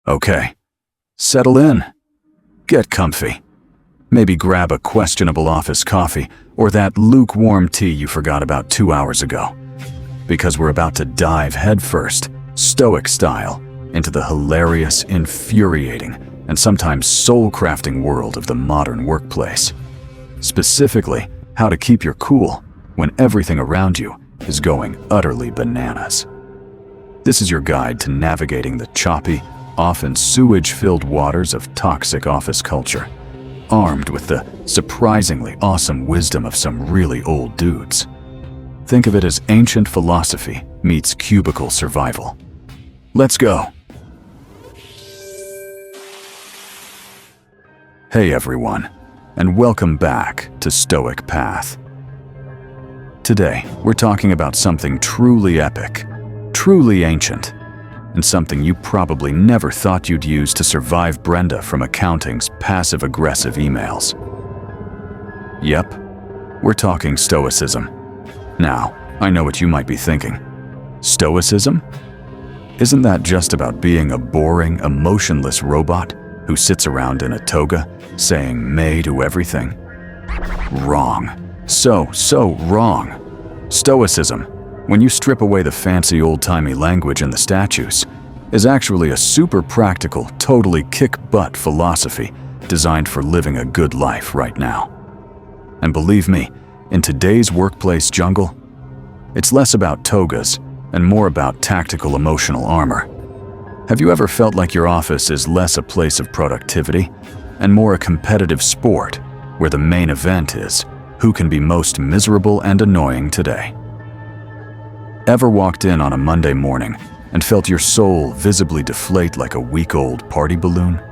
Okay, settle in. Get comfy. Maybe grab a questionable office coffee or that lukewarm tea you forgot about 2 hours ago. Because we're about to dive headfirst, Stoic style, into the hilarious, infuriating, and sometimes soul-crafting world of the modern workplace. Specifically, how to keep your cool when everything around you is going utterly bananas. This is your guide to navigating the choppy, often sewage-filled waters of toxic office culture, armed with the surprisingly awesome wisdom of some really old dudes. Think of it as ancient philosophy meets cubicle survival. Let's go. Hey everyone, and welcome back to Stoic Path. Today, we're talking about something truly epic, truly ancient, and something you probably never thought you'd use to survive Brenda from accounting's passive-aggressive emails. Yep, we're talking Stoicism. Now, I know what you might be thinking. Stoicism? Isn't that just about being a boring, emotionless robot who sits around in a toga, saying "may" to everything? Wrong. So wrong. Stoicism, when you strip away the fancy old-timey language and the statues, is actually a super practical, totally kick-butt philosophy designed for living a good life right now. And believe me, in today's workplace jungle, it's less about togas and more about tactical emotional armor. Have you ever felt like your office is less a place of productivity and more a competitive sport where the main event is who can be most miserable and annoying today? Ever walked in on a Monday morning and felt your soul visibly deflate like a week-old party balloon?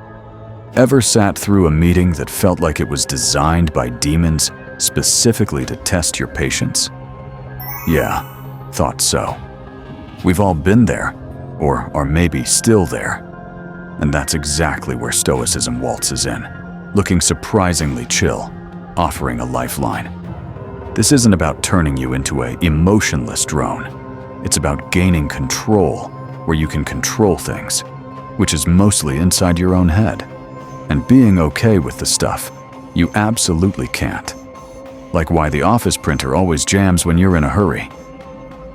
Ever sat through a meeting that felt like it was designed by demons specifically to test your patience? Yeah, thought so. We've all been there, or are maybe still there. And that's exactly where Stoicism waltzes in, looking surprisingly chill, offering a lifeline. This isn't about turning you into an emotionless drone. It's about gaining control where you can control things, which is mostly inside your own head, and being okay with the stuff you absolutely can't. Like why the office printer always jams when you're in a hurry,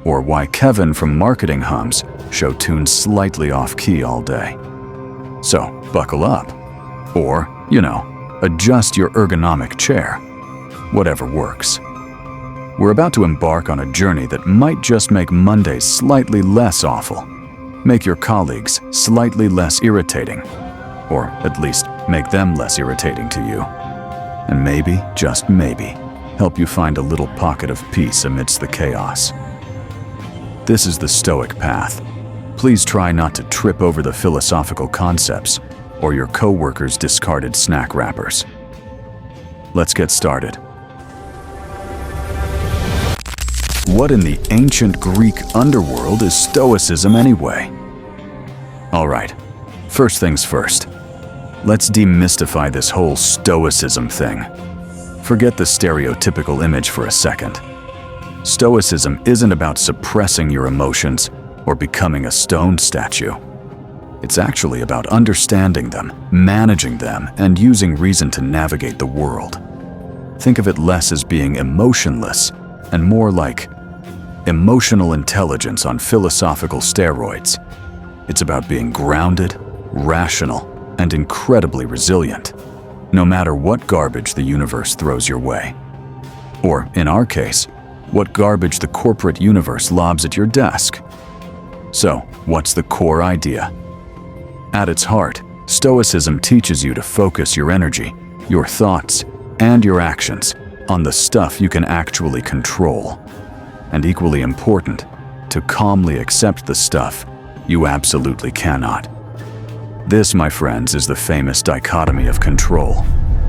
or why Kevin from marketing hums show tunes slightly off-key all day. So, buckle up. Or, adjust your ergonomic chair. Whatever works. We're about to embark on a journey that might just make Mondays slightly less awful, make your colleagues slightly less irritating, or at least make them less irritating to you. And maybe, just maybe, help you find a little pocket of peace amidst the chaos. This is the Stoic Path. Please try not to trip over the philosophical concepts or your coworkers' discarded snack wrappers. Let's get started. What in the ancient Greek underworld is Stoicism anyway? All right, first things first. Let's demystify this whole Stoicism thing. Forget the stereotypical image for a second. Stoicism isn't about suppressing your emotions or becoming a stone statue. It's actually about understanding them, managing them, and using reason to navigate the world. Think of it less as being emotionless and more like emotional intelligence on philosophical steroids. It's about being grounded, rational, and incredibly resilient, no matter what garbage the universe throws your way. Or, in our case, what garbage the corporate universe lobs at your desk. So, what's the core idea? At its heart, Stoicism teaches you to focus your energy, your thoughts, and your actions on the stuff you can actually control. And equally important, to calmly accept the stuff you absolutely cannot. This, my friends, is the famous dichotomy of control.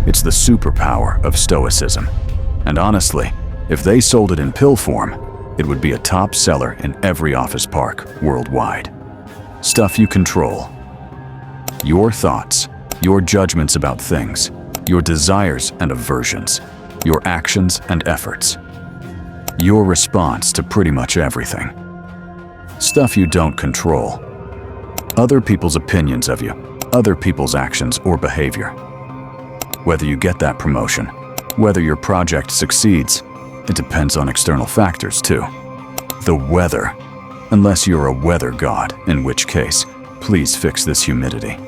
It's the superpower of Stoicism. And honestly, if they sold it in pill form, it would be a top seller in every office park worldwide. Stuff you control. Your thoughts, your judgments about things, your desires and aversions, your actions and efforts. Your response to pretty much everything. Stuff you don't control. Other people's opinions of you, other people's actions or behavior. Whether you get that promotion, whether your project succeeds, it depends on external factors too. The weather, unless you're a weather god, in which case, please fix this humidity.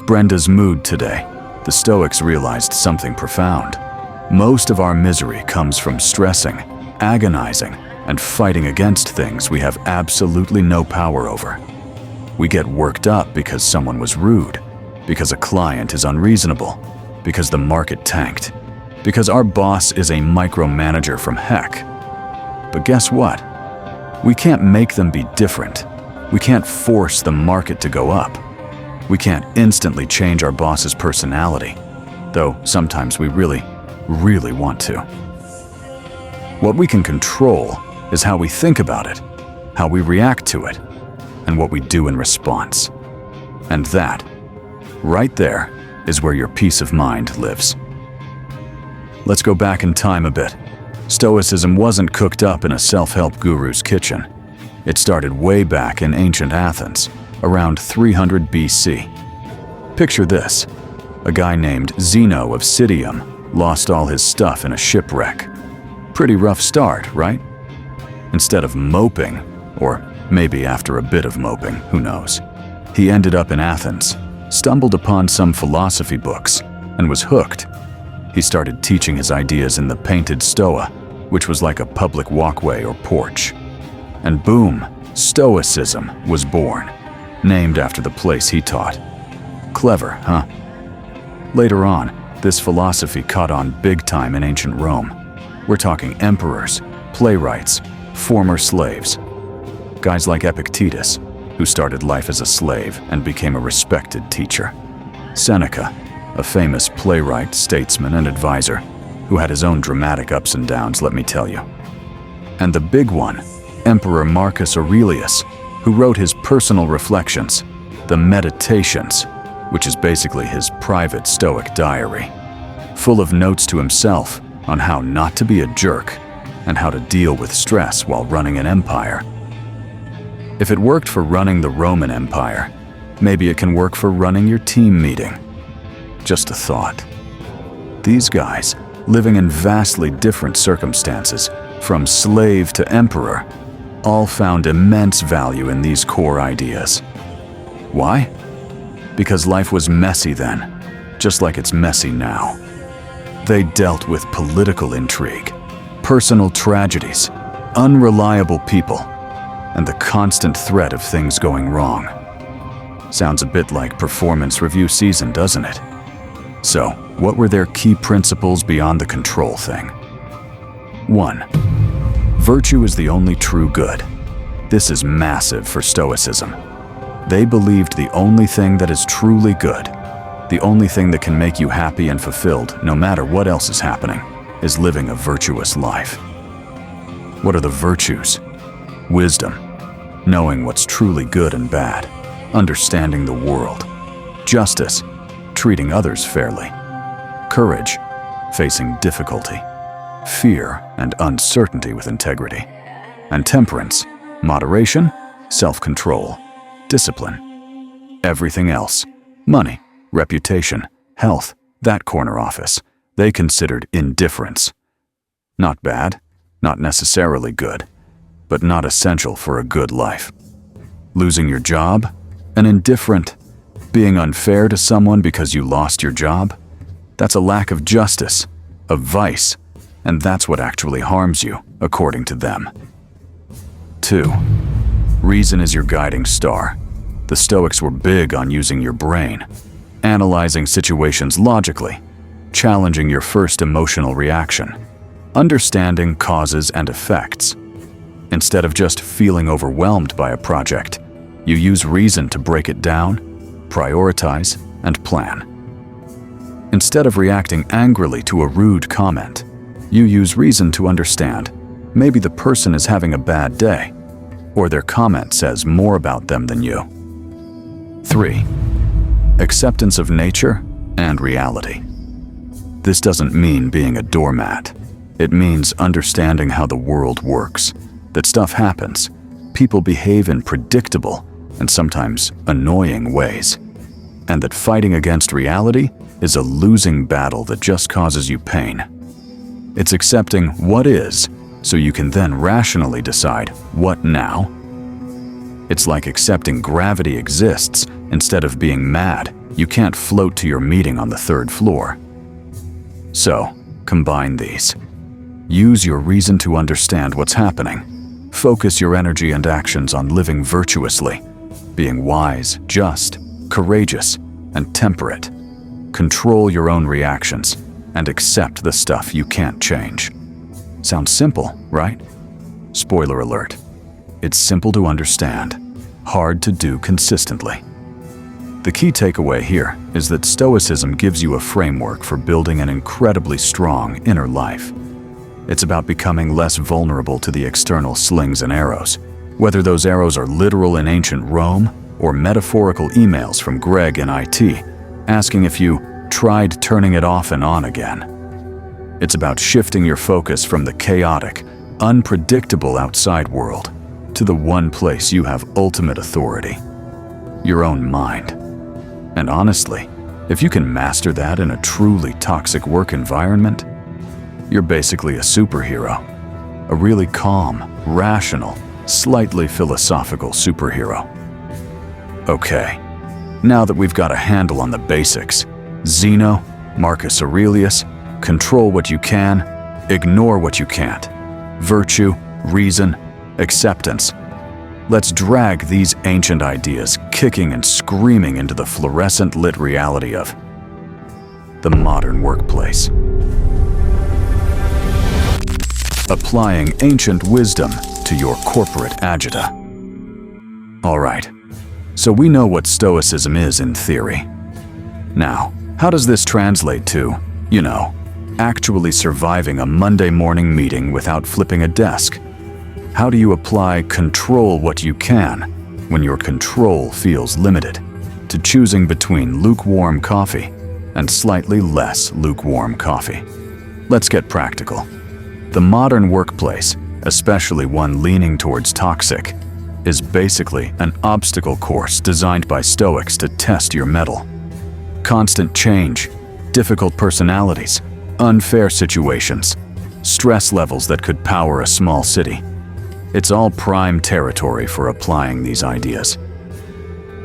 Brenda's mood today. The Stoics realized something profound. Most of our misery comes from stressing, agonizing, and fighting against things we have absolutely no power over. We get worked up because someone was rude, because a client is unreasonable, because the market tanked, because our boss is a micromanager from heck. But guess what? We can't make them be different. We can't force the market to go up. We can't instantly change our boss's personality, though sometimes we really want to. What we can control is how we think about it, how we react to it, and what we do in response. And that, right there, is where your peace of mind lives. Let's go back in time a bit. Stoicism wasn't cooked up in a self-help guru's kitchen. It started way back in ancient Athens, around 300 BC. Picture this. A guy named Zeno of Citium lost all his stuff in a shipwreck. Pretty rough start, right? Instead of moping, or maybe after a bit of moping, who knows, he ended up in Athens, stumbled upon some philosophy books, and was hooked. He started teaching his ideas in the painted stoa, which was like a public walkway or porch. And boom, Stoicism was born, named after the place he taught. Clever, huh? Later on, this philosophy caught on big time in ancient Rome. We're talking emperors, playwrights, former slaves. Guys like Epictetus, who started life as a slave and became a respected teacher. Seneca, a famous playwright, statesman, and advisor, who had his own dramatic ups and downs, let me tell you. And the big one, Emperor Marcus Aurelius, who wrote his personal reflections, the Meditations, which is basically his private Stoic diary, full of notes to himself on how not to be a jerk and how to deal with stress while running an empire. If it worked for running the Roman Empire, maybe it can work for running your team meeting. Just a thought. These guys, living in vastly different circumstances, from slave to emperor, all found immense value in these core ideas. Why? Because life was messy then, just like it's messy now. They dealt with political intrigue, personal tragedies, unreliable people, and the constant threat of things going wrong. Sounds a bit like performance review season, doesn't it? So, what were their key principles beyond the control thing? 1. Virtue is the only true good. This is massive for Stoicism. They believed the only thing that is truly good, the only thing that can make you happy and fulfilled no matter what else is happening, is living a virtuous life. What are the virtues? Wisdom, knowing what's truly good and bad, understanding the world. Justice, treating others fairly. Courage, facing difficulty. Fear and uncertainty with integrity. And temperance, moderation, self-control, discipline. Everything else, money, reputation, health, that corner office, they considered indifference. Not bad, not necessarily good, but not essential for a good life. Losing your job? An indifferent? Being unfair to someone because you lost your job? That's a lack of justice, a vice, and that's what actually harms you, according to them. 2. Reason is your guiding star. The Stoics were big on using your brain, analyzing situations logically, challenging your first emotional reaction, understanding causes and effects. Instead of just feeling overwhelmed by a project, you use reason to break it down, prioritize, and plan. Instead of reacting angrily to a rude comment, you use reason to understand maybe the person is having a bad day, or their comment says more about them than you. 3. Acceptance of nature and reality. This doesn't mean being a doormat. It means understanding how the world works, that stuff happens, people behave in predictable, and sometimes annoying ways, and that fighting against reality is a losing battle that just causes you pain. It's accepting what is, so you can then rationally decide what now. It's like accepting gravity exists instead of being mad you can't float to your meeting on the 3rd floor. So, combine these. Use your reason to understand what's happening. Focus your energy and actions on living virtuously, being wise, just, courageous, and temperate. Control your own reactions and accept the stuff you can't change. Sounds simple, right? Spoiler alert. It's simple to understand, hard to do consistently. The key takeaway here is that Stoicism gives you a framework for building an incredibly strong inner life. It's about becoming less vulnerable to the external slings and arrows, whether those arrows are literal in ancient Rome or metaphorical emails from Greg in IT, asking if you tried turning it off and on again. It's about shifting your focus from the chaotic, unpredictable outside world to the one place you have ultimate authority, your own mind. And honestly, if you can master that in a truly toxic work environment, you're basically a superhero. A really calm, rational, slightly philosophical superhero. Okay, now that we've got a handle on the basics, Zeno, Marcus Aurelius, control what you can, ignore what you can't. Virtue, reason, acceptance. Let's drag these ancient ideas kicking and screaming into the fluorescent lit reality of the modern workplace. Applying ancient wisdom to your corporate agita. All right, so we know what Stoicism is in theory. Now, how does this translate to, actually surviving a Monday morning meeting without flipping a desk? How do you apply control what you can when your control feels limited to choosing between lukewarm coffee and slightly less lukewarm coffee? Let's get practical. The modern workplace, especially one leaning towards toxic, is basically an obstacle course designed by Stoics to test your mettle. Constant change, difficult personalities, unfair situations, stress levels that could power a small city. It's all prime territory for applying these ideas.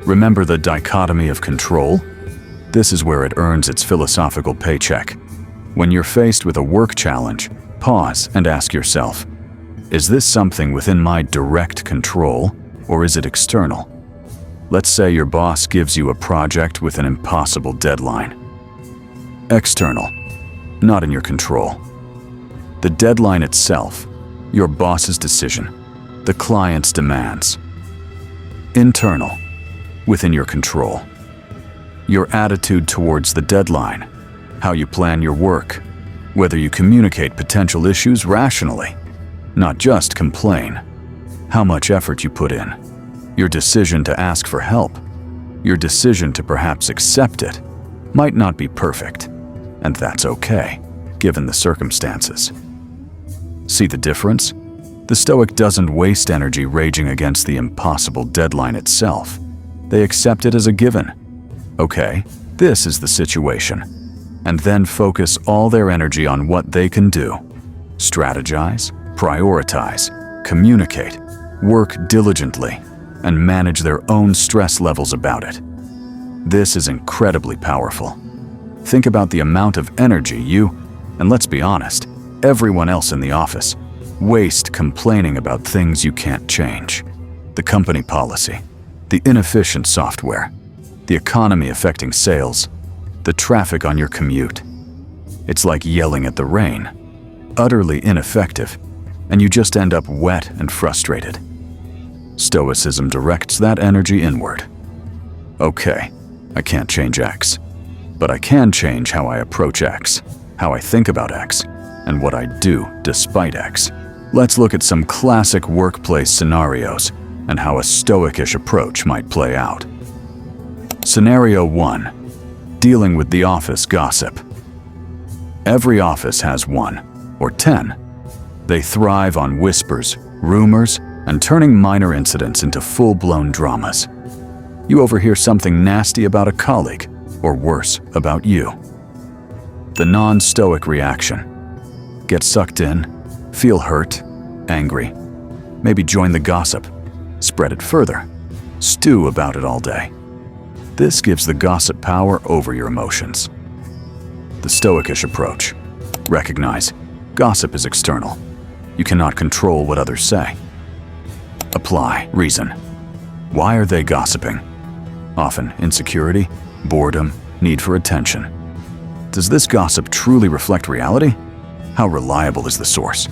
Remember the dichotomy of control? This is where it earns its philosophical paycheck. When you're faced with a work challenge, pause and ask yourself, is this something within my direct control, or is it external? Let's say your boss gives you a project with an impossible deadline. External, not in your control. The deadline itself, your boss's decision, the client's demands. Internal, within your control. Your attitude towards the deadline, how you plan your work, whether you communicate potential issues rationally, not just complain, how much effort you put in, your decision to ask for help, your decision to perhaps accept it, might not be perfect, and that's okay, given the circumstances. See the difference? The Stoic doesn't waste energy raging against the impossible deadline itself. They accept it as a given. Okay, this is the situation, and then focus all their energy on what they can do. Strategize, prioritize, communicate, work diligently, and manage their own stress levels about it. This is incredibly powerful. Think about the amount of energy you, and let's be honest, everyone else in the office, waste complaining about things you can't change. The company policy, the inefficient software, the economy affecting sales, the traffic on your commute. It's like yelling at the rain, utterly ineffective, and you just end up wet and frustrated. Stoicism directs that energy inward. Okay, I can't change X, but I can change how I approach X, how I think about X, and what I do despite X. Let's look at some classic workplace scenarios and how a Stoic-ish approach might play out. Scenario 1. Dealing with the office gossip. Every office has 1 or 10. They thrive on whispers, rumors, and turning minor incidents into full-blown dramas. You overhear something nasty about a colleague, or worse, about you. The non-Stoic reaction. Get sucked in, feel hurt, angry. Maybe join the gossip, spread it further, stew about it all day. This gives the gossip power over your emotions. The Stoicish approach. Recognize, gossip is external. You cannot control what others say. Apply, reason. Why are they gossiping? Often insecurity, boredom, need for attention. Does this gossip truly reflect reality? How reliable is the source?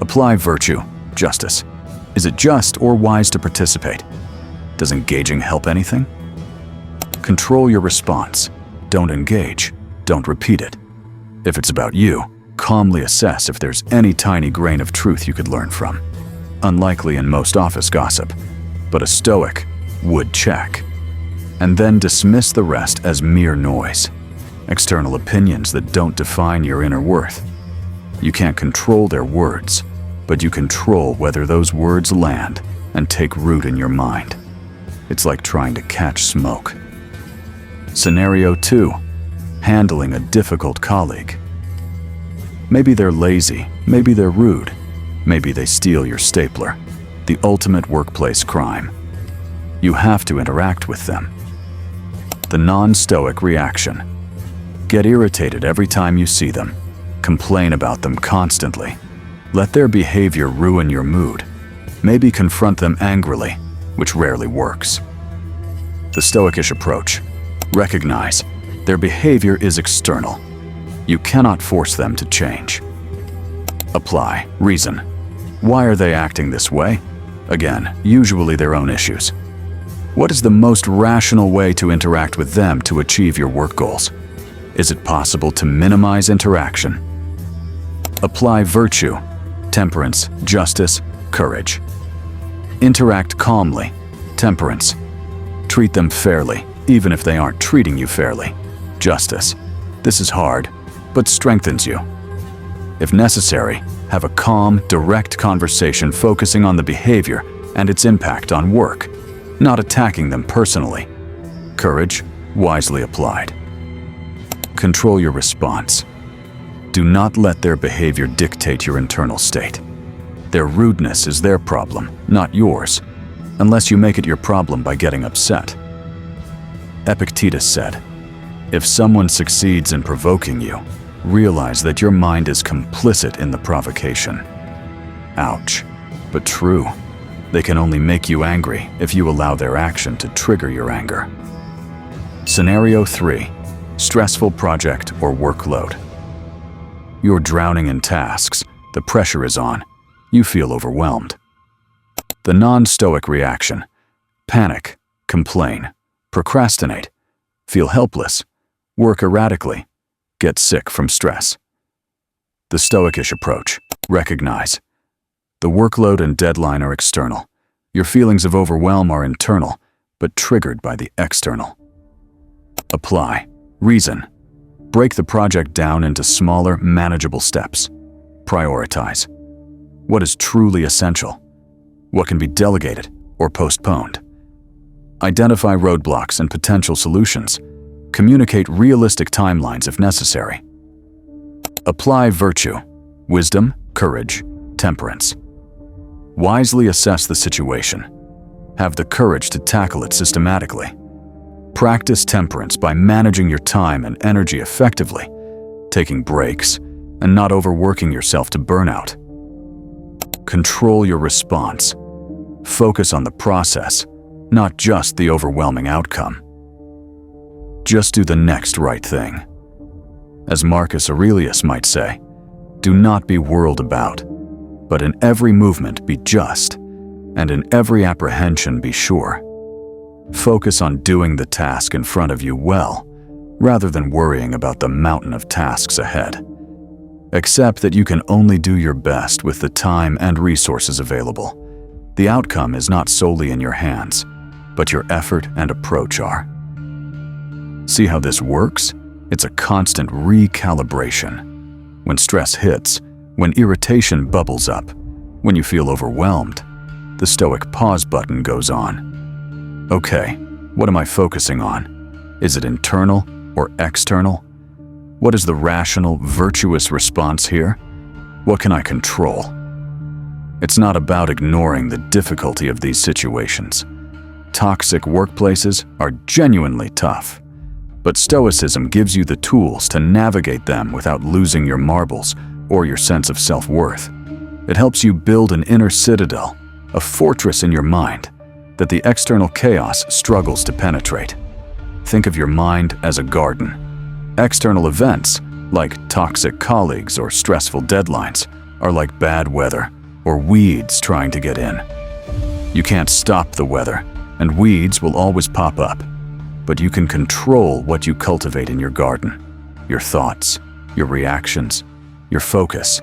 Apply virtue, justice. Is it just or wise to participate? Does engaging help anything? Control your response. Don't engage. Don't repeat it. If it's about you, calmly assess if there's any tiny grain of truth you could learn from. Unlikely in most office gossip, but a Stoic would check. And then dismiss the rest as mere noise. External opinions that don't define your inner worth. You can't control their words, but you control whether those words land and take root in your mind. It's like trying to catch smoke. Scenario 2. Handling a difficult colleague. Maybe they're lazy, maybe they're rude, maybe they steal your stapler. The ultimate workplace crime. You have to interact with them. The non-Stoic reaction. Get irritated every time you see them. Complain about them constantly. Let their behavior ruin your mood. Maybe confront them angrily, which rarely works. The Stoicish approach. Recognize, their behavior is external. You cannot force them to change. Apply, reason. Why are they acting this way? Again, usually their own issues. What is the most rational way to interact with them to achieve your work goals? Is it possible to minimize interaction? Apply virtue, temperance, justice, courage. Interact calmly, temperance. Treat them fairly, even if they aren't treating you fairly. Justice. This is hard, but strengthens you. If necessary, have a calm, direct conversation focusing on the behavior and its impact on work, not attacking them personally. Courage, wisely applied. Control your response. Do not let their behavior dictate your internal state. Their rudeness is their problem, not yours, unless you make it your problem by getting upset. Epictetus said, "If someone succeeds in provoking you, realize that your mind is complicit in the provocation." Ouch, but true. They can only make you angry if you allow their action to trigger your anger. Scenario 3. Stressful project or workload. You're drowning in tasks, the pressure is on, you feel overwhelmed. The non-Stoic reaction. Panic, complain, procrastinate, feel helpless, work erratically, get sick from stress. The Stoicish approach. Recognize. The workload and deadline are external. Your feelings of overwhelm are internal, but triggered by the external. Apply. Reason. Break the project down into smaller, manageable steps. Prioritize. What is truly essential? What can be delegated or postponed? Identify roadblocks and potential solutions. Communicate realistic timelines if necessary. Apply virtue, wisdom, courage, temperance. Wisely assess the situation. Have the courage to tackle it systematically. Practice temperance by managing your time and energy effectively, taking breaks, and not overworking yourself to burnout. Control your response. Focus on the process, not just the overwhelming outcome. Just do the next right thing. As Marcus Aurelius might say, do not be whirled about, but in every movement be just, and in every apprehension be sure. Focus on doing the task in front of you well, rather than worrying about the mountain of tasks ahead. Accept that you can only do your best with the time and resources available. The outcome is not solely in your hands, but your effort and approach are. See how this works? It's a constant recalibration. When stress hits, when irritation bubbles up, when you feel overwhelmed, the Stoic pause button goes on. Okay, what am I focusing on? Is it internal or external? What is the rational, virtuous response here? What can I control? It's not about ignoring the difficulty of these situations. Toxic workplaces are genuinely tough, but Stoicism gives you the tools to navigate them without losing your marbles or your sense of self-worth. It helps you build an inner citadel, a fortress in your mind that the external chaos struggles to penetrate. Think of your mind as a garden. External events, like toxic colleagues or stressful deadlines, are like bad weather or weeds trying to get in. You can't stop the weather, and weeds will always pop up, but you can control what you cultivate in your garden: your thoughts, your reactions, your focus.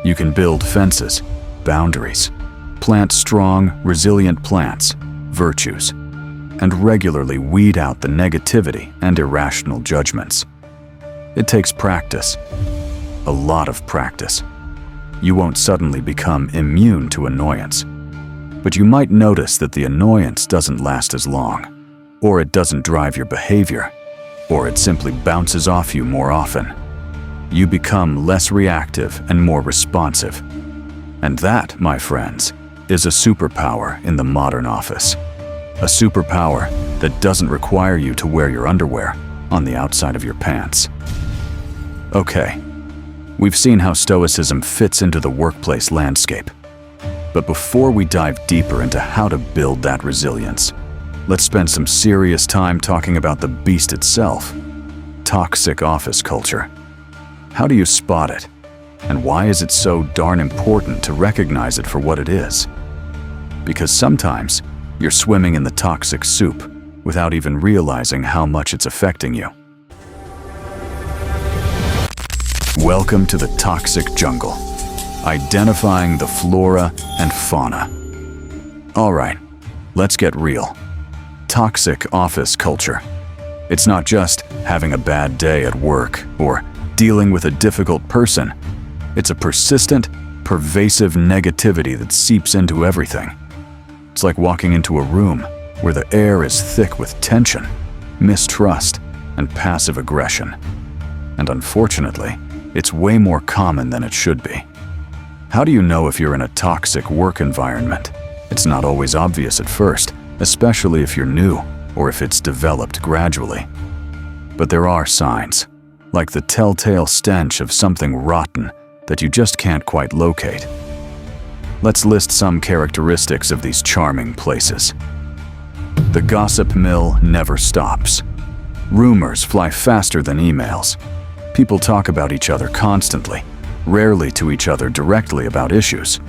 You can build fences, boundaries, plant strong, resilient plants, virtues, and regularly weed out the negativity and irrational judgments. It takes practice, a lot of practice. You won't suddenly become immune to annoyance, but you might notice that the annoyance doesn't last as long, or it doesn't drive your behavior, or it simply bounces off you more often. You become less reactive and more responsive. And that, my friends, is a superpower in the modern office. A superpower that doesn't require you to wear your underwear on the outside of your pants. Okay, we've seen how Stoicism fits into the workplace landscape. But before we dive deeper into how to build that resilience, let's spend some serious time talking about the beast itself: toxic office culture. How do you spot it? And why is it so darn important to recognize it for what it is? Because sometimes you're swimming in the toxic soup without even realizing how much it's affecting you. Welcome to the toxic jungle, identifying the flora and fauna. All right, let's get real. Toxic office culture. It's not just having a bad day at work or dealing with a difficult person. It's a persistent, pervasive negativity that seeps into everything. It's like walking into a room where the air is thick with tension, mistrust, and passive aggression. And unfortunately, it's way more common than it should be. How do you know if you're in a toxic work environment? It's not always obvious at first, especially if you're new or if it's developed gradually. But there are signs, like the telltale stench of something rotten that you just can't quite locate. Let's list some characteristics of these charming places. The gossip mill never stops. Rumors fly faster than emails. People talk about each other constantly, rarely to each other directly about issues.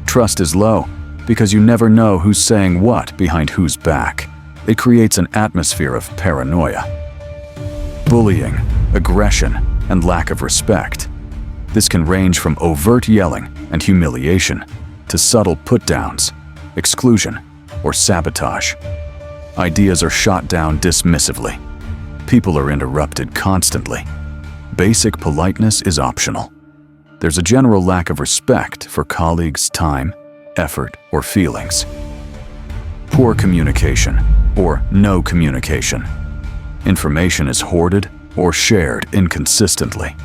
Trust is low because you never know who's saying what behind whose back. It creates an atmosphere of paranoia. Bullying, aggression, and lack of respect. This can range from overt yelling and humiliation to subtle put-downs, exclusion, or sabotage. Ideas are shot down dismissively. People are interrupted constantly. Basic politeness is optional. There's a general lack of respect for colleagues' time, effort, or feelings. Poor communication, or no communication. Information is hoarded or shared inconsistently.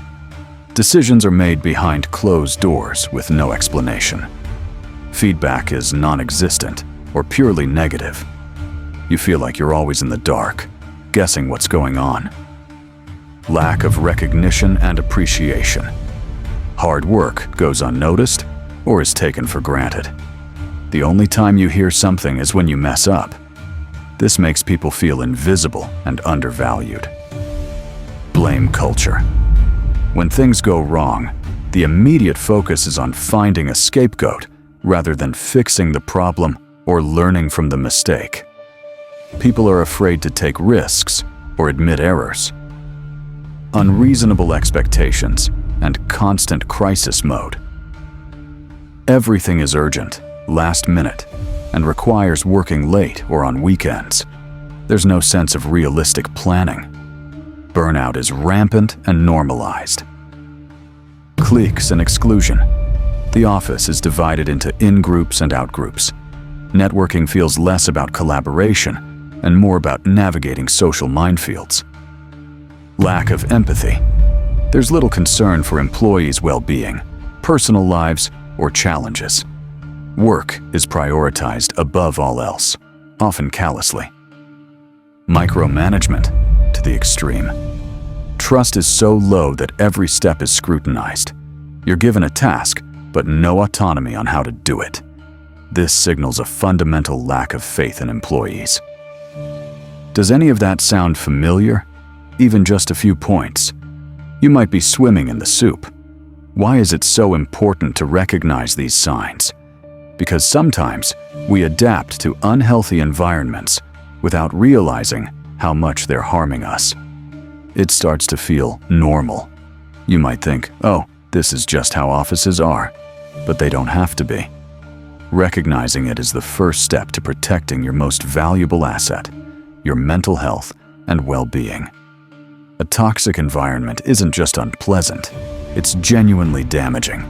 Decisions are made behind closed doors with no explanation. Feedback is non-existent or purely negative. You feel like you're always in the dark, guessing what's going on. Lack of recognition and appreciation. Hard work goes unnoticed or is taken for granted. The only time you hear something is when you mess up. This makes people feel invisible and undervalued. Blame culture. When things go wrong, the immediate focus is on finding a scapegoat rather than fixing the problem or learning from the mistake. People are afraid to take risks or admit errors. Unreasonable expectations and constant crisis mode. Everything is urgent, last minute, and requires working late or on weekends. There's no sense of realistic planning. Burnout is rampant and normalized. Cliques and exclusion. The office is divided into in-groups and out-groups. Networking feels less about collaboration and more about navigating social minefields. Lack of empathy. There's little concern for employees' well-being, personal lives, or challenges. Work is prioritized above all else, often callously. Micromanagement to the extreme. Trust is so low that every step is scrutinized. You're given a task, but no autonomy on how to do it. This signals a fundamental lack of faith in employees. Does any of that sound familiar? Even just a few points. You might be swimming in the soup. Why is it so important to recognize these signs? Because sometimes we adapt to unhealthy environments without realizing how much they're harming us. It starts to feel normal. You might think, oh, this is just how offices are, but they don't have to be. Recognizing it is the first step to protecting your most valuable asset, your mental health and well-being. A toxic environment isn't just unpleasant, it's genuinely damaging.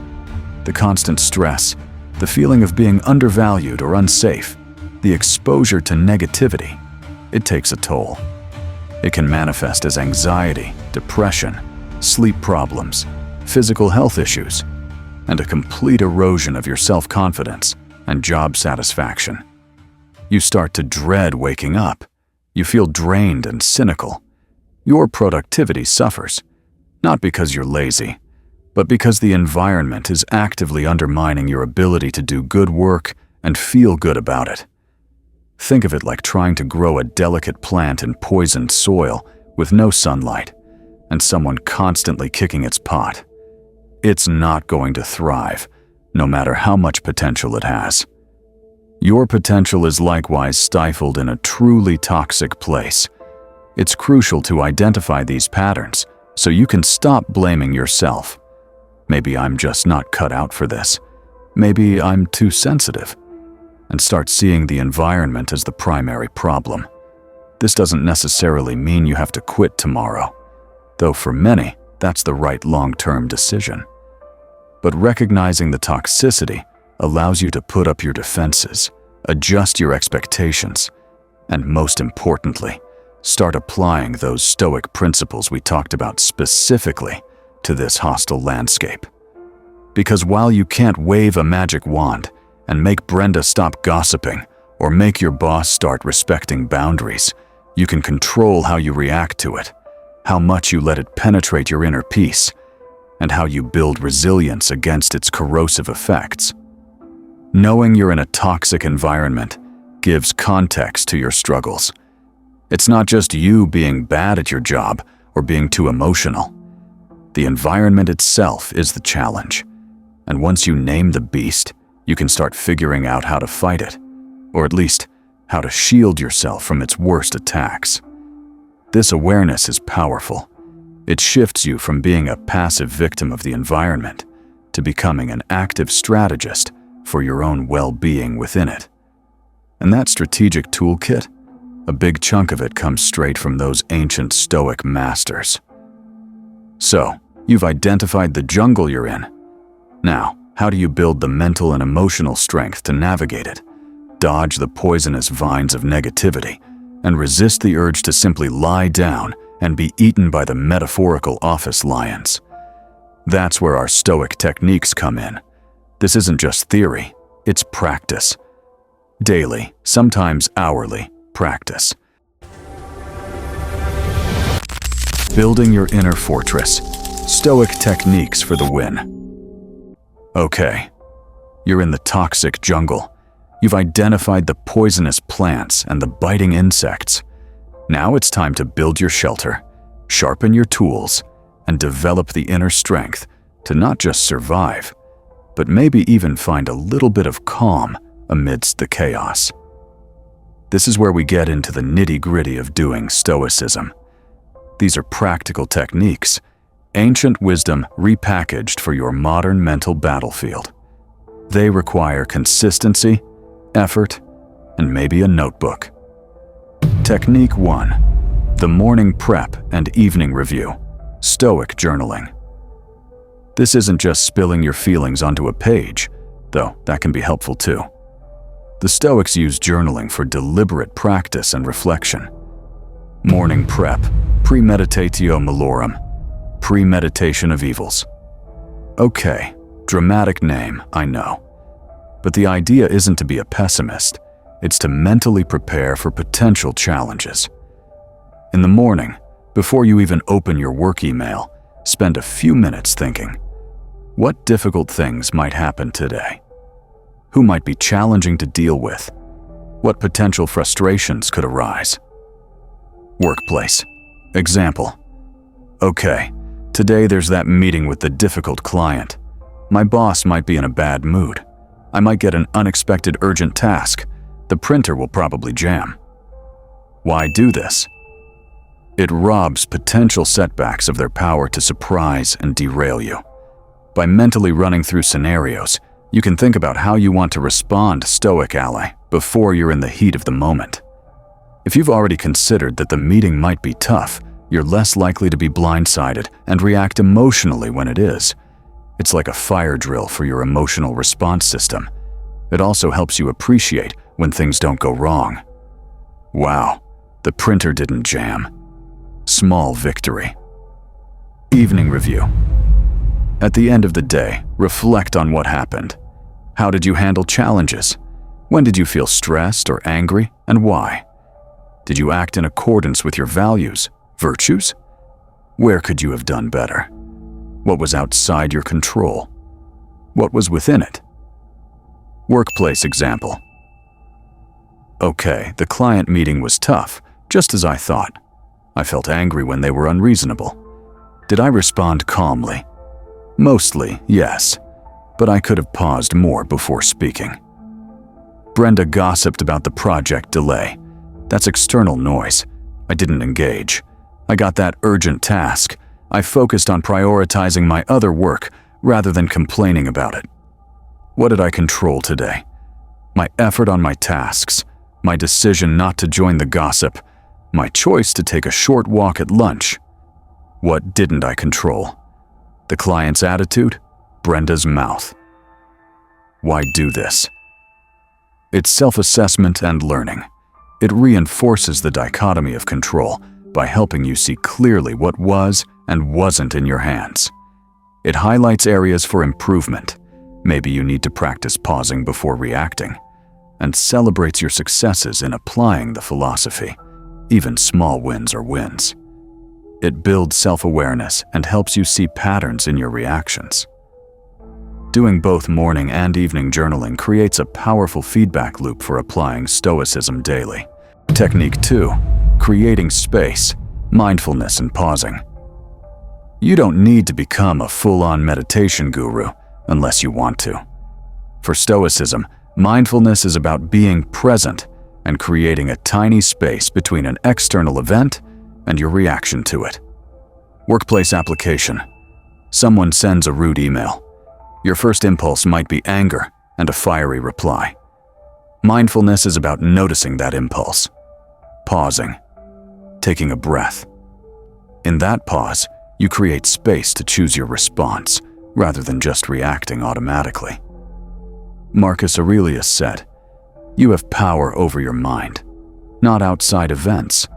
The constant stress, the feeling of being undervalued or unsafe, the exposure to negativity, it takes a toll. It can manifest as anxiety, depression, sleep problems, physical health issues, and a complete erosion of your self-confidence and job satisfaction. You start to dread waking up. You feel drained and cynical. Your productivity suffers, not because you're lazy, but because the environment is actively undermining your ability to do good work and feel good about it. Think of it like trying to grow a delicate plant in poisoned soil with no sunlight and someone constantly kicking its pot. It's not going to thrive, no matter how much potential it has. Your potential is likewise stifled in a truly toxic place. It's crucial to identify these patterns so you can stop blaming yourself. Maybe I'm just not cut out for this. Maybe I'm too sensitive. And start seeing the environment as the primary problem. This doesn't necessarily mean you have to quit tomorrow, though for many, that's the right long-term decision. But recognizing the toxicity allows you to put up your defenses, adjust your expectations, and most importantly, start applying those Stoic principles we talked about specifically to this hostile landscape. Because while you can't wave a magic wand and make Brenda stop gossiping or make your boss start respecting boundaries, you can control how you react to it, how much you let it penetrate your inner peace, and how you build resilience against its corrosive effects. Knowing you're in a toxic environment gives context to your struggles. It's not just you being bad at your job or being too emotional. The environment itself is the challenge. And once you name the beast, you can start figuring out how to fight it, or at least how to shield yourself from its worst attacks. This awareness is powerful. It shifts you from being a passive victim of the environment to becoming an active strategist for your own well-being within it. And that strategic toolkit, a big chunk of it comes straight from those ancient Stoic masters. So, you've identified the jungle you're in. Now, how do you build the mental and emotional strength to navigate it, dodge the poisonous vines of negativity, and resist the urge to simply lie down and be eaten by the metaphorical office lions? That's where our Stoic techniques come in. This isn't just theory, it's practice. Daily, sometimes hourly, practice. Building your inner fortress. Stoic techniques for the win. Okay, you're in the toxic jungle. You've identified the poisonous plants and the biting insects. Now it's time to build your shelter, sharpen your tools, and develop the inner strength to not just survive, but maybe even find a little bit of calm amidst the chaos. This is where we get into the nitty-gritty of doing Stoicism. These are practical techniques, ancient wisdom repackaged for your modern mental battlefield. They require consistency, effort, and maybe a notebook. Technique 1. The morning prep and evening review. Stoic journaling. This isn't just spilling your feelings onto a page, though that can be helpful too. The Stoics use journaling for deliberate practice and reflection. Morning prep, premeditatio malorum, premeditation of evils. Okay, dramatic name, I know. But the idea isn't to be a pessimist, it's to mentally prepare for potential challenges. In the morning, before you even open your work email, spend a few minutes thinking, what difficult things might happen today? Who might be challenging to deal with? What potential frustrations could arise? Workplace. Example. Okay, today there's that meeting with the difficult client. My boss might be in a bad mood. I might get an unexpected urgent task. The printer will probably jam. Why do this? It robs potential setbacks of their power to surprise and derail you. By mentally running through scenarios, you can think about how you want to respond, Stoic ally, before you're in the heat of the moment. If you've already considered that the meeting might be tough, you're less likely to be blindsided and react emotionally when it is. It's like a fire drill for your emotional response system. It also helps you appreciate when things don't go wrong. Wow, the printer didn't jam. Small victory. Evening review. At the end of the day, reflect on what happened. How did you handle challenges? When did you feel stressed or angry, and why? Did you act in accordance with your values, virtues? Where could you have done better? What was outside your control? What was within it? Workplace example. Okay, the client meeting was tough, just as I thought. I felt angry when they were unreasonable. Did I respond calmly? Mostly, yes, but I could have paused more before speaking. Brenda gossiped about the project delay. That's external noise. I didn't engage. I got that urgent task. I focused on prioritizing my other work rather than complaining about it. What did I control today? My effort on my tasks, my decision not to join the gossip, my choice to take a short walk at lunch. What didn't I control? The client's attitude, Brenda's mouth. Why do this? It's self-assessment and learning. It reinforces the dichotomy of control by helping you see clearly what was and wasn't in your hands. It highlights areas for improvement. Maybe you need to practice pausing before reacting, and celebrates your successes in applying the philosophy. Even small wins are wins. It builds self-awareness and helps you see patterns in your reactions. Doing both morning and evening journaling creates a powerful feedback loop for applying Stoicism daily. Technique 2. Creating space, mindfulness, and pausing. You don't need to become a full-on meditation guru unless you want to. For Stoicism, mindfulness is about being present and creating a tiny space between an external event and your reaction to it. Workplace application. Someone sends a rude email. Your first impulse might be anger and a fiery reply. Mindfulness is about noticing that impulse, pausing, taking a breath. In that pause, you create space to choose your response rather than just reacting automatically. Marcus Aurelius said, "You have power over your mind, not outside events."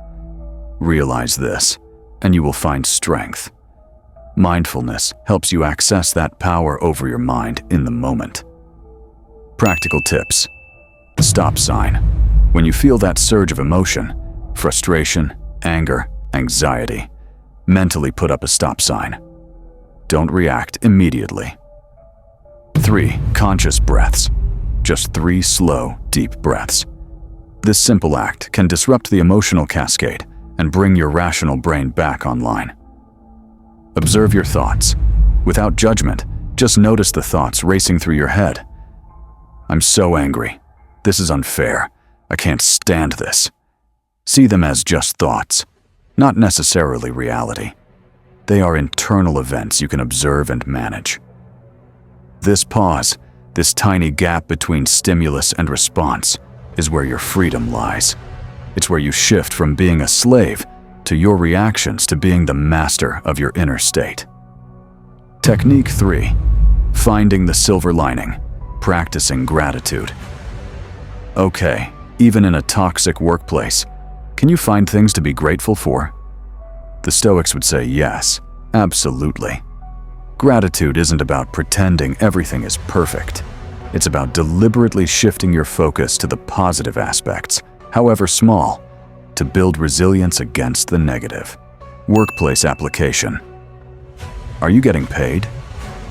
Realize this, and you will find strength. Mindfulness helps you access that power over your mind in the moment. Practical tips. Stop sign. When you feel that surge of emotion, frustration, anger, anxiety, mentally put up a stop sign. Don't react immediately. 3. Conscious breaths. Just 3 slow, deep breaths. This simple act can disrupt the emotional cascade and bring your rational brain back online. Observe your thoughts. Without judgment, just notice the thoughts racing through your head. I'm so angry. This is unfair. I can't stand this. See them as just thoughts, not necessarily reality. They are internal events you can observe and manage. This pause, this tiny gap between stimulus and response, is where your freedom lies. It's where you shift from being a slave to your reactions to being the master of your inner state. Technique 3. Finding the silver lining, practicing gratitude. Okay, even in a toxic workplace, can you find things to be grateful for? The Stoics would say yes, absolutely. Gratitude isn't about pretending everything is perfect. It's about deliberately shifting your focus to the positive aspects, however small, to build resilience against the negative. Workplace application. Are you getting paid?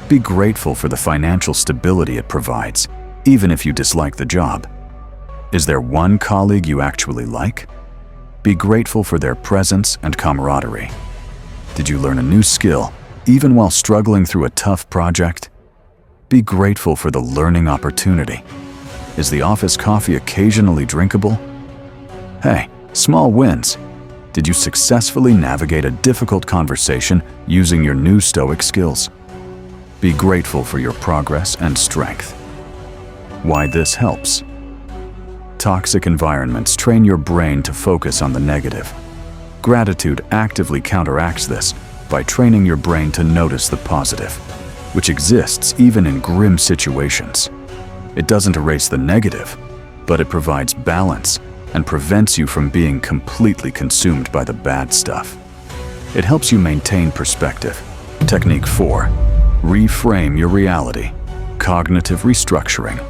Be grateful for the financial stability it provides, even if you dislike the job. Is there one colleague you actually like? Be grateful for their presence and camaraderie. Did you learn a new skill, even while struggling through a tough project? Be grateful for the learning opportunity. Is the office coffee occasionally drinkable? Hey, small wins. Did you successfully navigate a difficult conversation using your new Stoic skills? Be grateful for your progress and strength. Why this helps. Toxic environments train your brain to focus on the negative. Gratitude actively counteracts this by training your brain to notice the positive, which exists even in grim situations. It doesn't erase the negative, but it provides balance and prevents you from being completely consumed by the bad stuff. It helps you maintain perspective. Technique 4. Reframe your reality. Cognitive restructuring.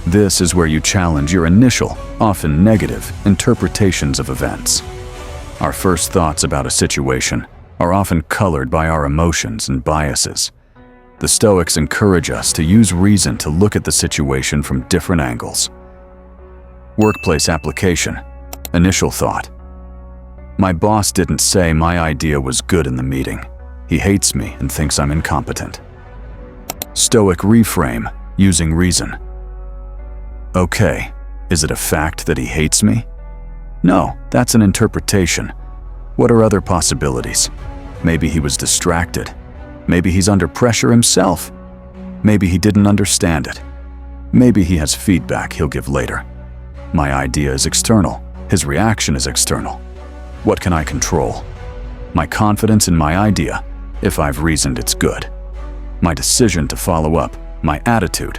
This is where you challenge your initial, often negative, interpretations of events. Our first thoughts about a situation are often colored by our emotions and biases. The Stoics encourage us to use reason to look at the situation from different angles. Workplace application. Initial thought. My boss didn't say my idea was good in the meeting. He hates me and thinks I'm incompetent. Stoic reframe, using reason. Okay, is it a fact that he hates me? No, that's an interpretation. What are other possibilities? Maybe he was distracted. Maybe he's under pressure himself. Maybe he didn't understand it. Maybe he has feedback he'll give later. My idea is external. His reaction is external. What can I control? My confidence in my idea, if I've reasoned it's good. My decision to follow up, my attitude.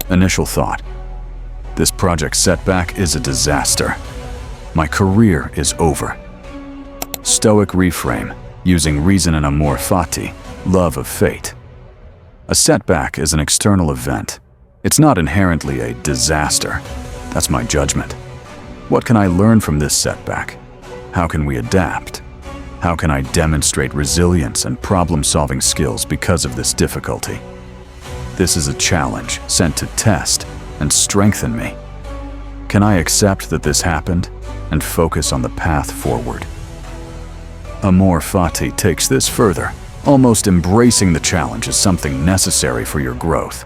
Initial thought. This project setback is a disaster. My career is over. Stoic reframe, using reason and amor fati, love of fate. A setback is an external event. It's not inherently a disaster. That's my judgment. What can I learn from this setback? How can we adapt? How can I demonstrate resilience and problem-solving skills because of this difficulty? This is a challenge sent to test and strengthen me. Can I accept that this happened and focus on the path forward? Amor fati takes this further, almost embracing the challenge as something necessary for your growth.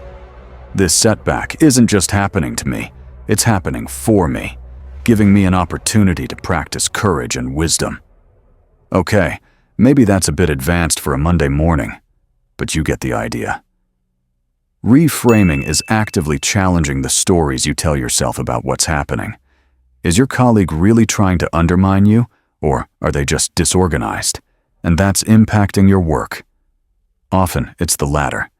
This setback isn't just happening to me, it's happening for me, giving me an opportunity to practice courage and wisdom. Okay, maybe that's a bit advanced for a Monday morning, but you get the idea. Reframing is actively challenging the stories you tell yourself about what's happening. Is your colleague really trying to undermine you, or are they just disorganized, and that's impacting your work? Often, it's the latter,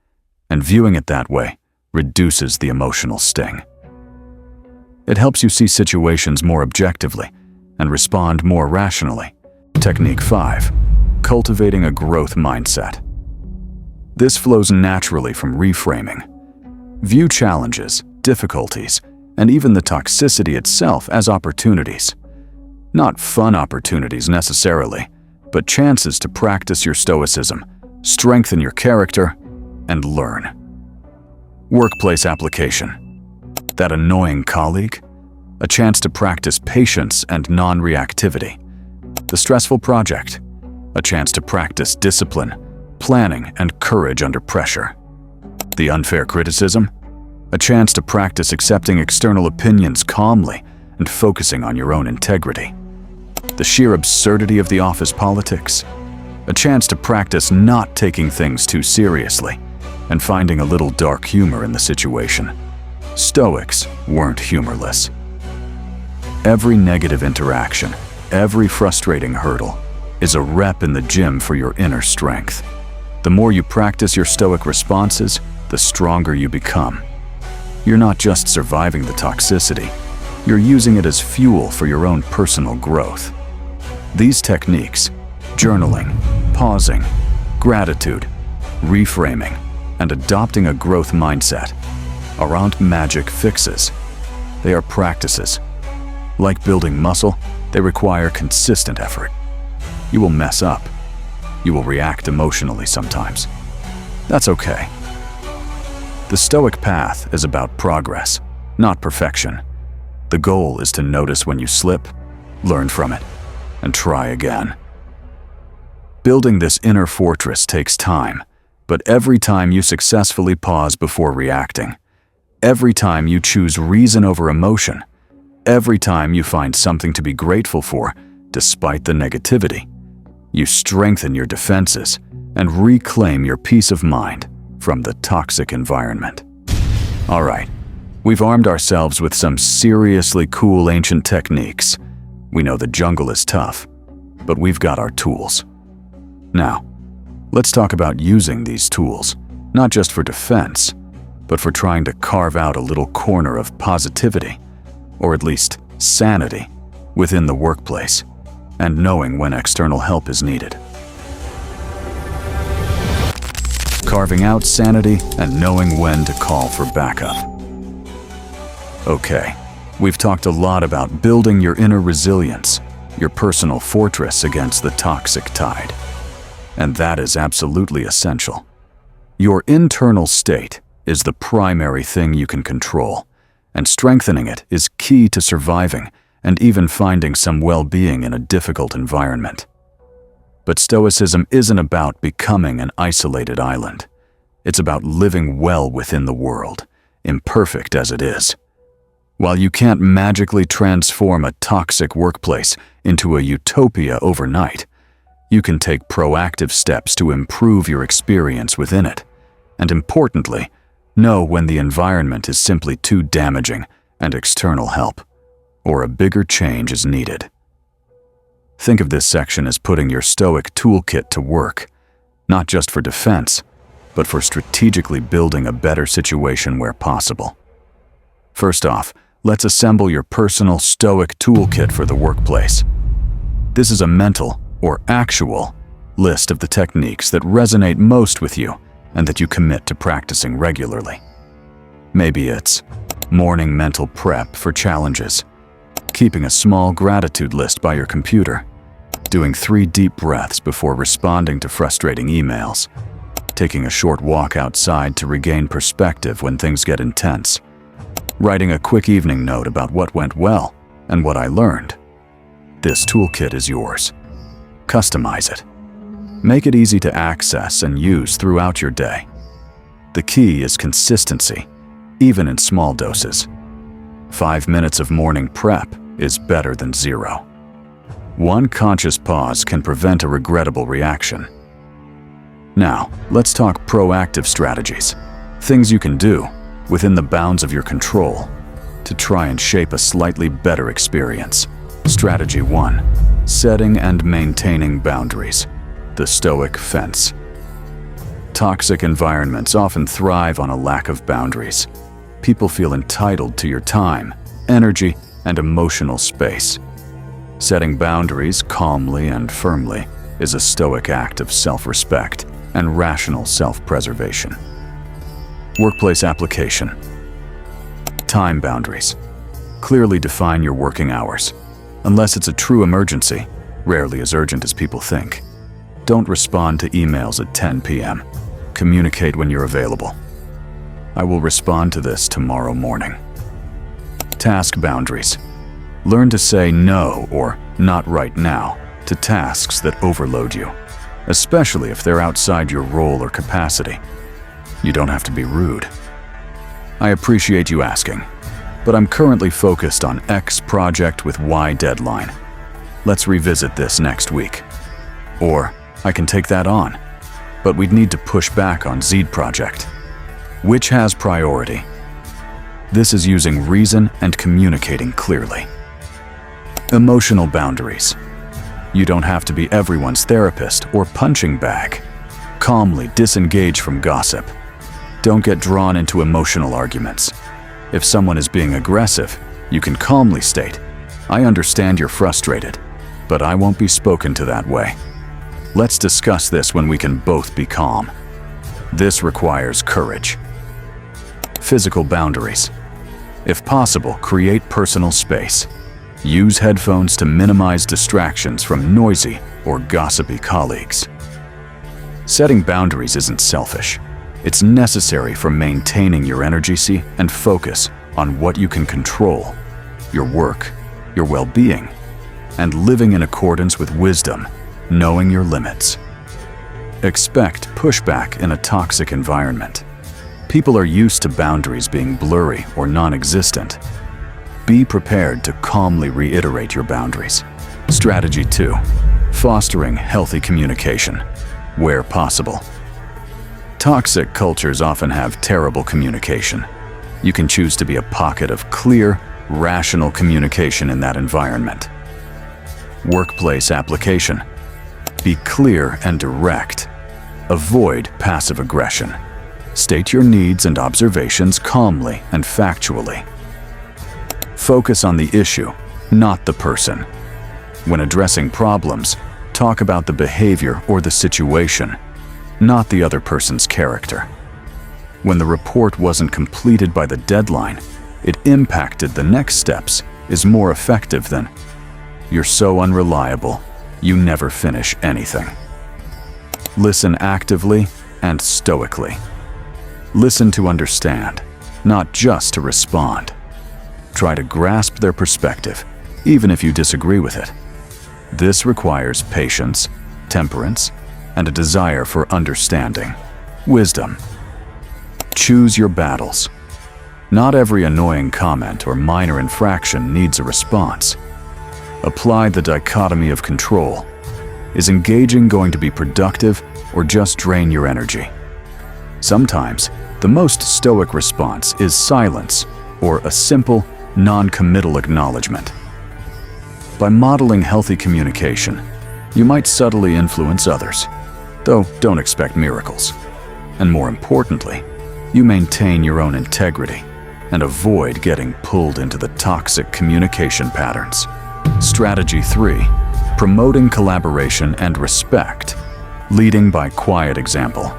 and viewing it that way reduces the emotional sting. It helps you see situations more objectively and respond more rationally. Technique 5. Cultivating a growth mindset. This flows naturally from reframing. View challenges, difficulties, and even the toxicity itself as opportunities. Not fun opportunities necessarily, but chances to practice your stoicism, strengthen your character, and learn. Workplace application. That annoying colleague? A chance to practice patience and non-reactivity. The stressful project? A chance to practice discipline, planning, and courage under pressure. The unfair criticism? A chance to practice accepting external opinions calmly and focusing on your own integrity. The sheer absurdity of the office politics? A chance to practice not taking things too seriously and finding a little dark humor in the situation. Stoics weren't humorless. Every negative interaction, every frustrating hurdle, is a rep in the gym for your inner strength. The more you practice your Stoic responses, the stronger you become. You're not just surviving the toxicity, you're using it as fuel for your own personal growth. These techniques, journaling, pausing, gratitude, reframing, and adopting a growth mindset, aren't magic fixes. They are practices. Like building muscle, they require consistent effort. You will mess up. You will react emotionally sometimes. That's okay. The Stoic path is about progress, not perfection. The goal is to notice when you slip, learn from it, and try again. Building this inner fortress takes time, but every time you successfully pause before reacting, every time you choose reason over emotion, every time you find something to be grateful for despite the negativity, you strengthen your defenses and reclaim your peace of mind from the toxic environment. All right, we've armed ourselves with some seriously cool ancient techniques. We know the jungle is tough, but we've got our tools. Now, let's talk about using these tools, not just for defense, but for trying to carve out a little corner of positivity, or at least sanity, within the workplace, and knowing when external help is needed. Carving out sanity and knowing when to call for backup. Okay, we've talked a lot about building your inner resilience, your personal fortress against the toxic tide. And that is absolutely essential. Your internal state is the primary thing you can control, and strengthening it is key to surviving and even finding some well-being in a difficult environment. But Stoicism isn't about becoming an isolated island. It's about living well within the world, imperfect as it is. While you can't magically transform a toxic workplace into a utopia overnight, you can take proactive steps to improve your experience within it, and importantly, know when the environment is simply too damaging and external help, or a bigger change is needed. Think of this section as putting your Stoic toolkit to work, not just for defense, but for strategically building a better situation where possible. First off, let's assemble your personal Stoic toolkit for the workplace. This is a mental, or actual, list of the techniques that resonate most with you and that you commit to practicing regularly. Maybe it's morning mental prep for challenges, keeping a small gratitude list by your computer, doing 3 deep breaths before responding to frustrating emails, taking a short walk outside to regain perspective when things get intense, writing a quick evening note about what went well and what I learned. This toolkit is yours. Customize it. Make it easy to access and use throughout your day. The key is consistency, even in small doses. 5 minutes of morning prep is better than 0. One conscious pause can prevent a regrettable reaction. Now, let's talk proactive strategies, things you can do within the bounds of your control to try and shape a slightly better experience. Strategy 1. Setting and maintaining boundaries. The Stoic fence. Toxic environments often thrive on a lack of boundaries. People feel entitled to your time, energy, and emotional space. Setting boundaries calmly and firmly is a Stoic act of self-respect and rational self-preservation. Workplace application. Time boundaries. Clearly define your working hours. Unless it's a true emergency, rarely as urgent as people think. Don't respond to emails at 10 p.m. Communicate when you're available. I will respond to this tomorrow morning. Task boundaries. Learn to say no or not right now to tasks that overload you, especially if they're outside your role or capacity. You don't have to be rude. I appreciate you asking, but I'm currently focused on X project with Y deadline. Let's revisit this next week. Or I can take that on, but we'd need to push back on Z project. Which has priority? This is using reason and communicating clearly. Emotional boundaries. You don't have to be everyone's therapist or punching bag. Calmly disengage from gossip. Don't get drawn into emotional arguments. If someone is being aggressive, you can calmly state, "I understand you're frustrated, but I won't be spoken to that way. Let's discuss this when we can both be calm." This requires courage. Physical boundaries. If possible, create personal space. Use headphones to minimize distractions from noisy or gossipy colleagues. Setting boundaries isn't selfish. It's necessary for maintaining your energy and focus on what you can control, your work, your well-being, and living in accordance with wisdom, knowing your limits. Expect pushback in a toxic environment. People are used to boundaries being blurry or non-existent. Be prepared to calmly reiterate your boundaries. Strategy 2. Fostering healthy communication, where possible. Toxic cultures often have terrible communication. You can choose to be a pocket of clear, rational communication in that environment. Workplace application. Be clear and direct. Avoid passive aggression. State your needs and observations calmly and factually. Focus on the issue, not the person. When addressing problems, talk about the behavior or the situation, not the other person's character. When the report wasn't completed by the deadline, it impacted the next steps is more effective than, "You're so unreliable, you never finish anything." Listen actively and stoically. Listen to understand, not just to respond. Try to grasp their perspective, even if you disagree with it. This requires patience, temperance, and a desire for understanding. Wisdom. Choose your battles. Not every annoying comment or minor infraction needs a response. Apply the dichotomy of control. Is engaging going to be productive or just drain your energy? Sometimes, the most stoic response is silence or a simple, non-committal acknowledgement. By modeling healthy communication, you might subtly influence others, though don't expect miracles. And more importantly, you maintain your own integrity and avoid getting pulled into the toxic communication patterns. Strategy 3. Promoting collaboration and respect, leading by quiet example.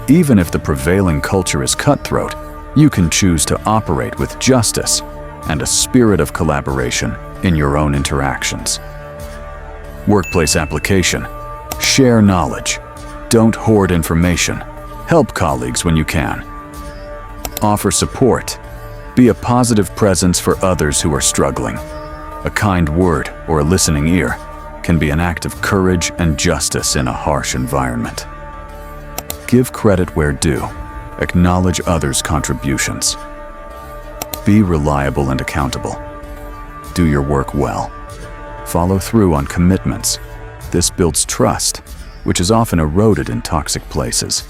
Even if the prevailing culture is cutthroat, you can choose to operate with justice and a spirit of collaboration in your own interactions. Workplace application. Share knowledge. Don't hoard information. Help colleagues when you can. Offer support. Be a positive presence for others who are struggling. A kind word or a listening ear can be an act of courage and justice in a harsh environment. Give credit where due. Acknowledge others' contributions. Be reliable and accountable. Do your work well. Follow through on commitments. This builds trust, which is often eroded in toxic places.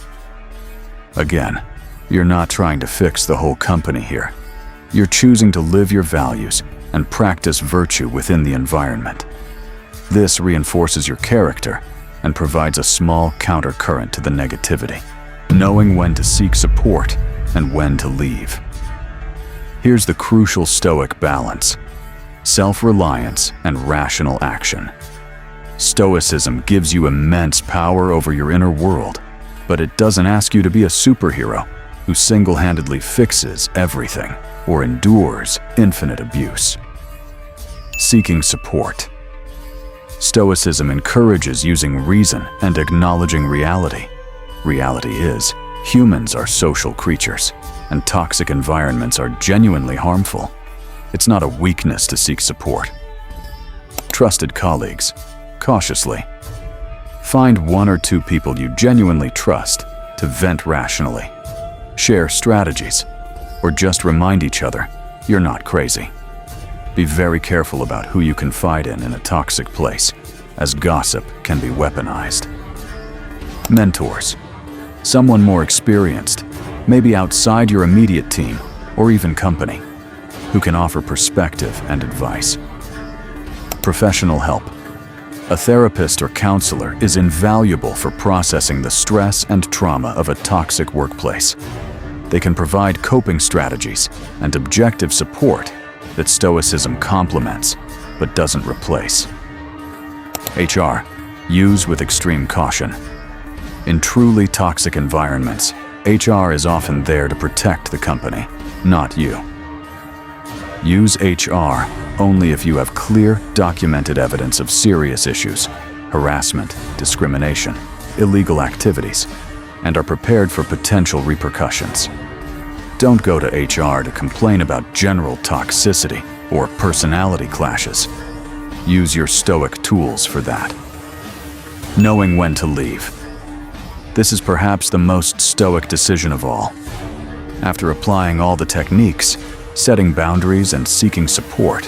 Again, you're not trying to fix the whole company here. You're choosing to live your values and practice virtue within the environment. This reinforces your character and provides a small countercurrent to the negativity, knowing when to seek support and when to leave. Here's the crucial Stoic balance: self-reliance and rational action. Stoicism gives you immense power over your inner world, but it doesn't ask you to be a superhero who single-handedly fixes everything or endures infinite abuse. Seeking support. Stoicism encourages using reason and acknowledging reality. Reality is, humans are social creatures, and toxic environments are genuinely harmful. It's not a weakness to seek support. Trusted colleagues. Cautiously. Find 1 or 2 people you genuinely trust to vent rationally. Share strategies, or just remind each other you're not crazy. Be very careful about who you confide in a toxic place, as gossip can be weaponized. Mentors. Someone more experienced, maybe outside your immediate team or even company, who can offer perspective and advice. Professional help. A therapist or counselor is invaluable for processing the stress and trauma of a toxic workplace. They can provide coping strategies and objective support that Stoicism complements but doesn't replace. HR. Use with extreme caution. In truly toxic environments, HR is often there to protect the company, not you. Use HR only if you have clear, documented evidence of serious issues, harassment, discrimination, illegal activities, and are prepared for potential repercussions. Don't go to HR to complain about general toxicity or personality clashes. Use your Stoic tools for that. Knowing when to leave. This is perhaps the most Stoic decision of all. After applying all the techniques, setting boundaries and seeking support,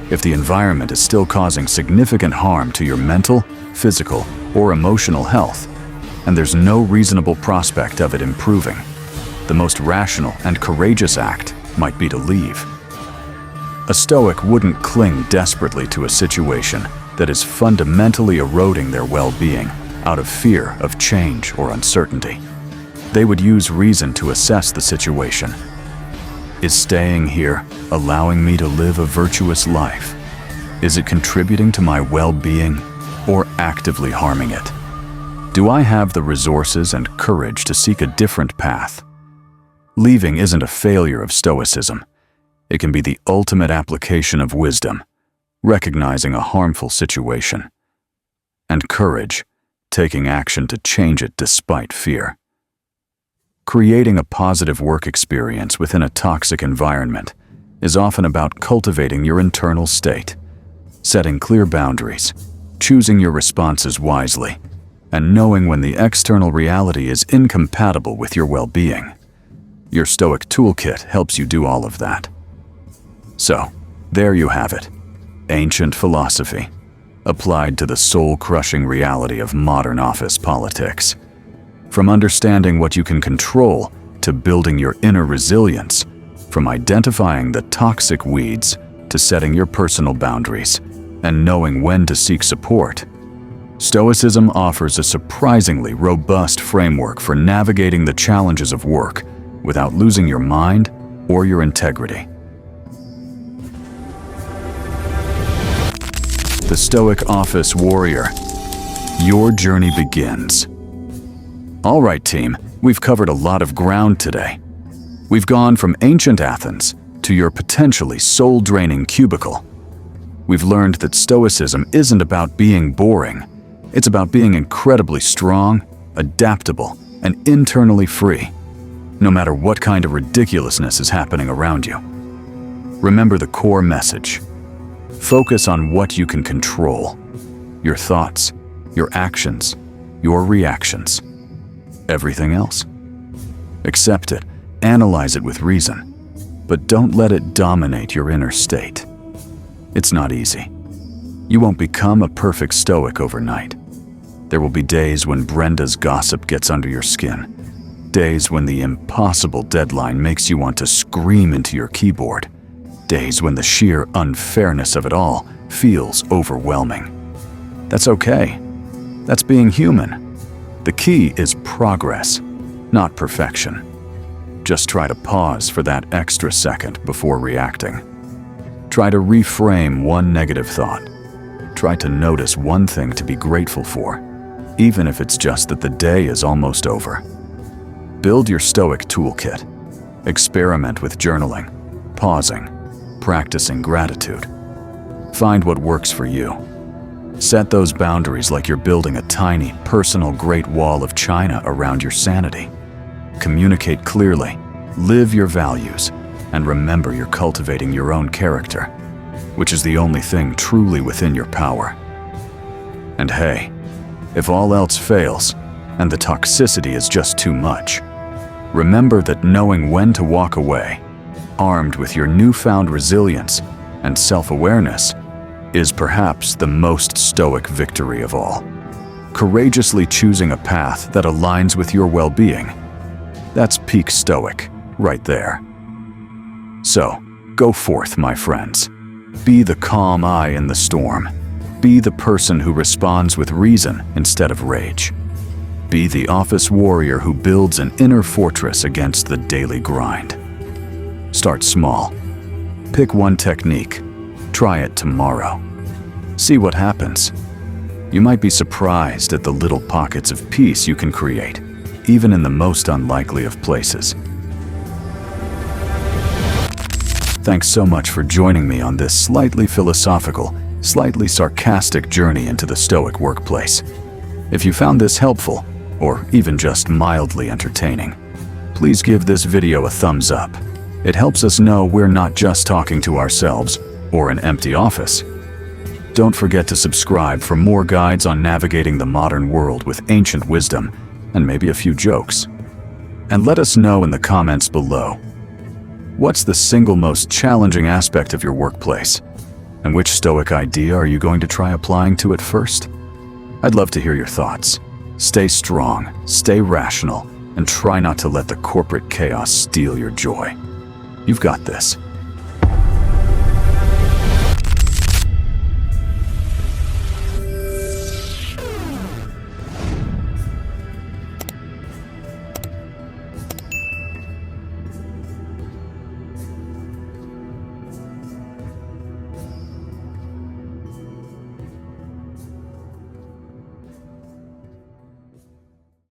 if the environment is still causing significant harm to your mental, physical, or emotional health, and there's no reasonable prospect of it improving, the most rational and courageous act might be to leave. A Stoic wouldn't cling desperately to a situation that is fundamentally eroding their well-being out of fear of change or uncertainty. They would use reason to assess the situation. Is staying here allowing me to live a virtuous life? Is it contributing to my well-being or actively harming it? Do I have the resources and courage to seek a different path? Leaving isn't a failure of Stoicism. It can be the ultimate application of wisdom, recognizing a harmful situation, and courage, taking action to change it despite fear. Creating a positive work experience within a toxic environment is often about cultivating your internal state, setting clear boundaries, choosing your responses wisely, and knowing when the external reality is incompatible with your well-being. Your Stoic toolkit helps you do all of that. So, there you have it. Ancient philosophy, applied to the soul-crushing reality of modern office politics. From understanding what you can control to building your inner resilience, from identifying the toxic weeds to setting your personal boundaries and knowing when to seek support, Stoicism offers a surprisingly robust framework for navigating the challenges of work without losing your mind or your integrity. The Stoic Office Warrior. Your journey begins. All right, team, we've covered a lot of ground today. We've gone from ancient Athens to your potentially soul-draining cubicle. We've learned that Stoicism isn't about being boring. It's about being incredibly strong, adaptable, and internally free, no matter what kind of ridiculousness is happening around you. Remember the core message. Focus on what you can control. Your thoughts, your actions, your reactions. Everything else. Accept it, analyze it with reason, but don't let it dominate your inner state. It's not easy. You won't become a perfect Stoic overnight. There will be days when Brenda's gossip gets under your skin, days when the impossible deadline makes you want to scream into your keyboard, days when the sheer unfairness of it all feels overwhelming. That's okay. That's being human. The key is progress, not perfection. Just try to pause for that extra second before reacting. Try to reframe one negative thought. Try to notice one thing to be grateful for, even if it's just that the day is almost over. Build your Stoic toolkit. Experiment with journaling, pausing, practicing gratitude. Find what works for you. Set those boundaries like you're building a tiny, personal Great Wall of China around your sanity. Communicate clearly, live your values, and remember you're cultivating your own character, which is the only thing truly within your power. And hey, if all else fails, and the toxicity is just too much, remember that knowing when to walk away, armed with your newfound resilience and self-awareness, is perhaps the most Stoic victory of all. Courageously choosing a path that aligns with your well-being. That's peak Stoic, right there. So, go forth, my friends. Be the calm eye in the storm. Be the person who responds with reason instead of rage. Be the office warrior who builds an inner fortress against the daily grind. Start small. Pick one technique. Try it tomorrow. See what happens. You might be surprised at the little pockets of peace you can create, even in the most unlikely of places. Thanks so much for joining me on this slightly philosophical, slightly sarcastic journey into the Stoic workplace. If you found this helpful, or even just mildly entertaining, please give this video a thumbs up. It helps us know we're not just talking to ourselves or an empty office. Don't forget to subscribe for more guides on navigating the modern world with ancient wisdom and maybe a few jokes. And let us know in the comments below. What's the single most challenging aspect of your workplace? And which Stoic idea are you going to try applying to it first? I'd love to hear your thoughts. Stay strong, stay rational, and try not to let the corporate chaos steal your joy. You've got this.